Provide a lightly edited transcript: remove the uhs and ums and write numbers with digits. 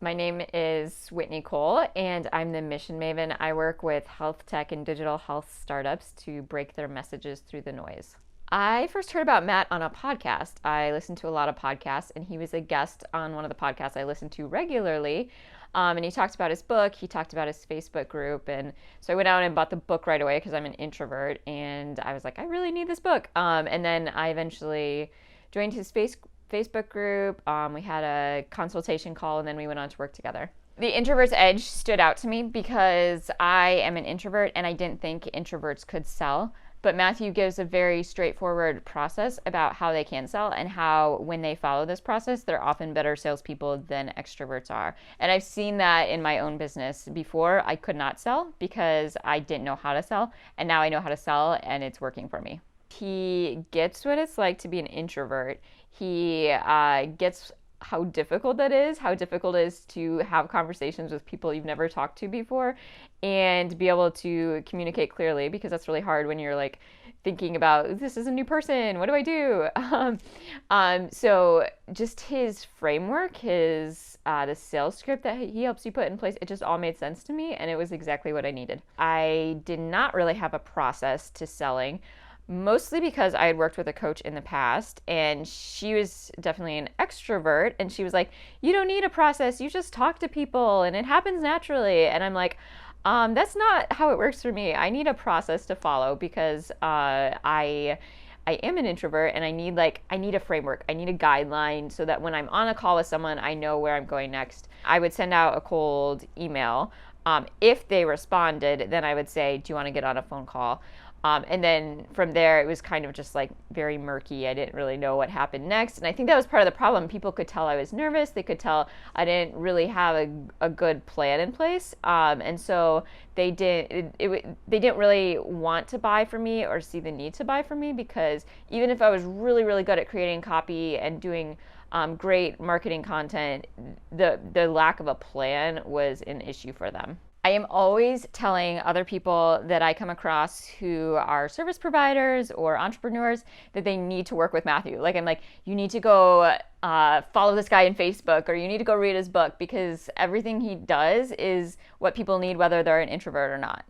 My name is Whitney Cole, and I'm the mission maven. I work with health tech and digital health startups to break their messages through the noise. I first heard about Matt on a podcast. I listen to a lot of podcasts, and he was a guest on one of the podcasts I listen to regularly. And he talked about his book, he talked about his Facebook group. And so I went out and bought the book right away because I'm an introvert. And I was like, I really need this book. And then I eventually joined his Facebook group. We had a consultation call, and then we went on to work together. The introvert's edge stood out to me because I am an introvert and I didn't think introverts could sell. But Matthew gives a very straightforward process about how they can sell and how, when they follow this process, they're often better salespeople than extroverts are. And I've seen that in my own business before. I could not sell because I didn't know how to sell. And now I know how to sell, and it's working for me. He gets what it's like to be an introvert. He gets how difficult that is, how difficult it is to have conversations with people you've never talked to before and be able to communicate clearly, because that's really hard when you're like thinking about, this is a new person, what do I do? So just his framework, the sales script that he helps you put in place, it just all made sense to me, and it was exactly what I needed. I did not really have a process to selling, mostly because I had worked with a coach in the past, and she was definitely an extrovert, and she was like, you don't need a process, you just talk to people and it happens naturally. And I'm like, that's not how it works for me. I need a process to follow because I am an introvert, and I need a framework. I need a guideline so that when I'm on a call with someone, I know where I'm going next. I would send out a cold email. If they responded, then I would say, do you want to get on a phone call? And then from there, it was kind of just like very murky. I didn't really know what happened next. And I think that was part of the problem. People could tell I was nervous. They could tell I didn't really have a good plan in place. And so they didn't really want to buy from me or see the need to buy from me, because even if I was really, really good at creating copy and doing great marketing content, the lack of a plan was an issue for them. I am always telling other people that I come across who are service providers or entrepreneurs that they need to work with Matthew. Like, I'm like, you need to go follow this guy on Facebook, or you need to go read his book, because everything he does is what people need, whether they're an introvert or not.